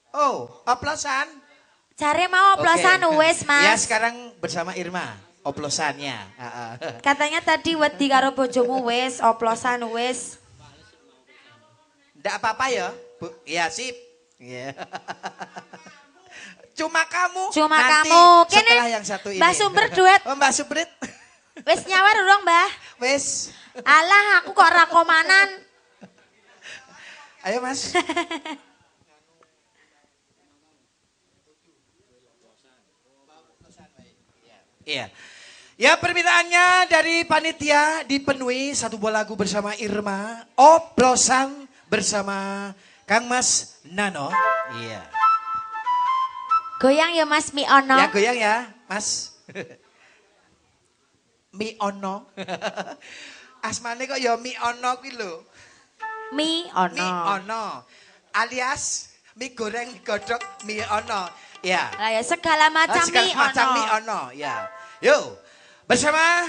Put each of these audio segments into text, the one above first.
Oh, oplosan. Cari mau oplosan wes Mas. Ya sekarang bersama Irma oplosannya. Katanya tadi wedi karo bojomu wes oplosan wes. Ndak apa-apa ya, Bu. Ya sip. Yeah. Cuma kamu. Cuma nanti kamu. Setelah yang satu ini. Mbak Sumber duet. Oh, Mbak Sumber. Wes nyawar urung, Mbah? Wes. Alah, aku kok rakomanan. Ayo, Mas. Iya. Ya, permintaannya dari panitia dipenuhi satu buah lagu bersama Irma, oplosan bersama Kang Mas Nano. Iya. Goyang ya Mas Mi Ono. Ya goyang ya, Mas. Mi Ono. Asmane kok ya Mi Ono kuwi lho. Mi Ono. Mi Ono. Alias mie goreng digodhog Mi Ono. Ya. Lah ya segala macam Segala Mi macam Ono. Mi Ono, ya. Yuk. Bersama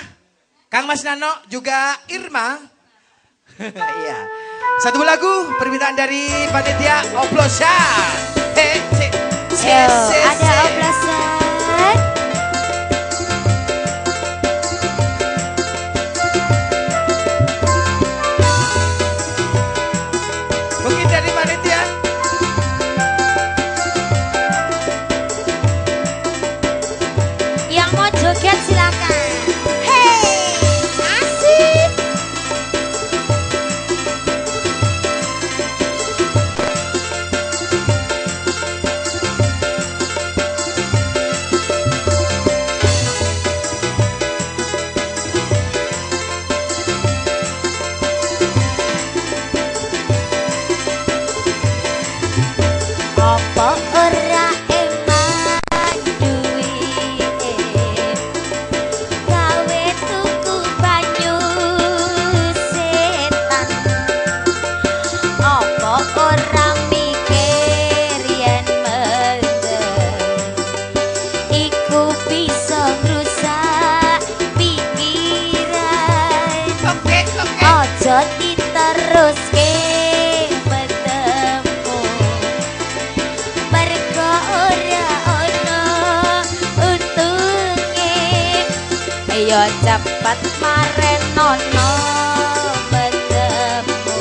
Kang Mas Nano juga Irma. Iya. Satu lagu permintaan dari panitia oplosan. Ada oplosan. Mungkin dari panitia. Yang mau joget silakan. Hey, asik. Apa ora emang duwite gawe tuku banyu setan. Apa ora mikir yen mendem iku bisa ngrusak pikiran. Aja diteruske yo cepat marenono bertemu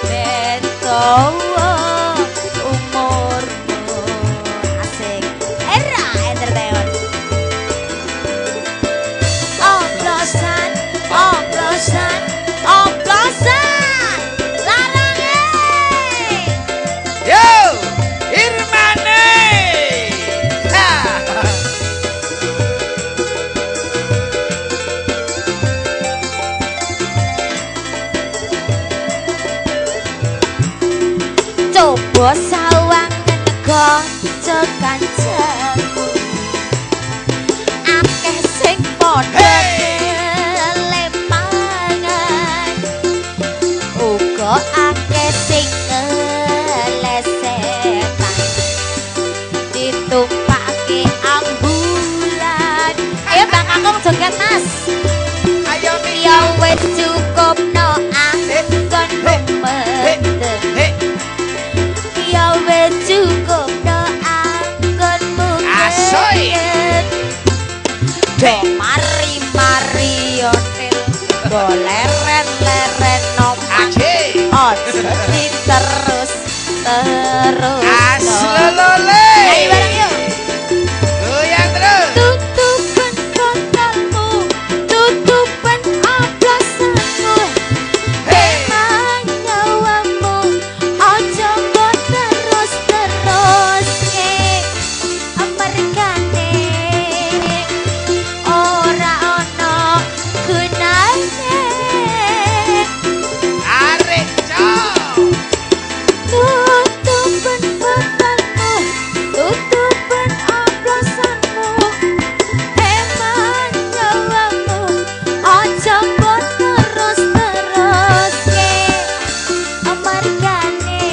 beto umurmu asik era entertainment oplosan oplosan oplosan larange Yo, Irmane. Ha. coba sawangan kanca-kancaku akeh sing padha lemangan uga akeh sing kelesetan ditumpake ambulan. Ayo Bang Kakung joget Mas. Ayo nih. Ya wis cukup no anggon mendem. Ya wis cukup no anggonmu Asoy. do mari hotel do leren noman ojo diterus Aslolole. Ayo bareng yuk. Goyang terus. Tutupan botolmu, tutupan oplosanmu. Emang nyawamu, ojo mbok terus amargane ora ono gunane. Arek cok. Tutupan botolmu, tutupan oplosanmu. Emang nyawamu, ojo mbok terus amargane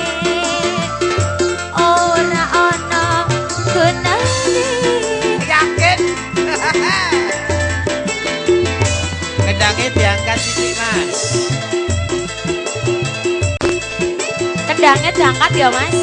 ora ono gunane. Yakin? Kendangnya diangkat sini Mas. Kendangnya diangkat ya Mas.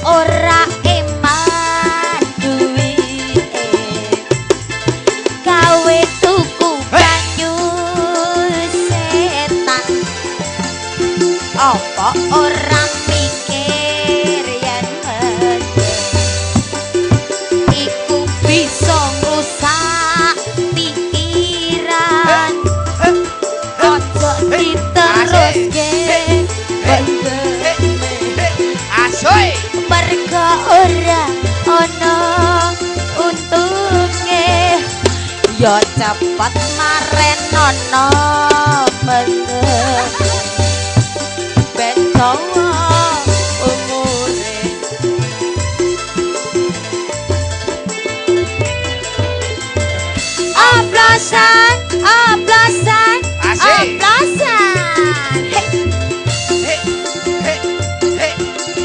ora eman duwike gawe tuku banyu setan apa ora mikir yen iku bisa ngrusak pikiran ojo diteruske Asoy merga ora ana untunge ya cepet marenono bener ben dawa umure oplosan oplosan Asik. oplosan Hey, hey, hey,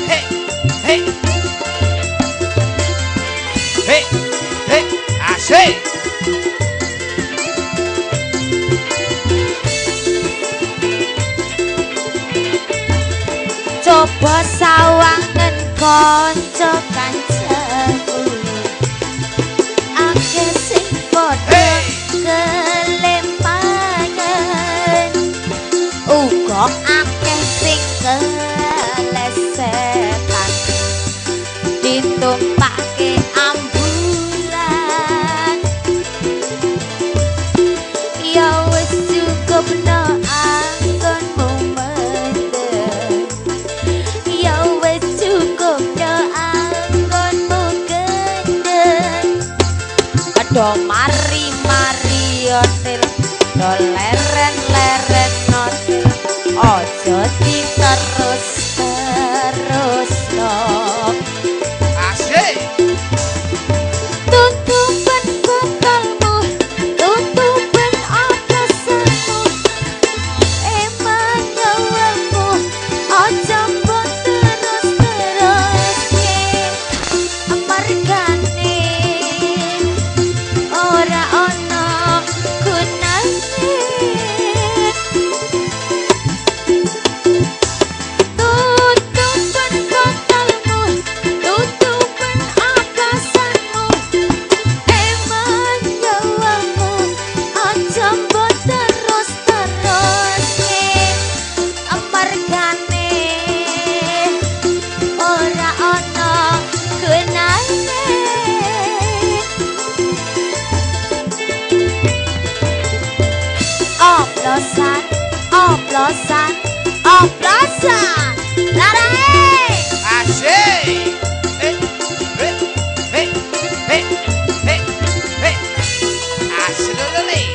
hey, hey. Hey, hey, asik. coba sawangen kanca kancaku akeh sing padha Hey. kelempangan uga akeh sing kelesetan ditumpake ambulan ya wis cukup no anggonmu mendem ya wis cukup no anggonmu gendeng aduh mari mari otil do leren leren otil ojo diterus terus no Asik. tutupan botolmu tutupan oplosanmu emang nyawamu ojo mbok terus teruske amargane ora ana gunane tutupan botolmu tutupan oplosanmu emang nyawamu ojo mbok terus teruske amargane ora ana gunane oplosan oplosan oplosan larae Asik. Hey, hey, hey, hey, hey, hey. Asik dulu nih.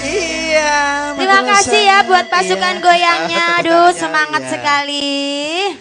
Iya. Terima kasih ya buat pasukan Iya. goyangnya. Aduh, Goyangnya, semangat iya. sekali.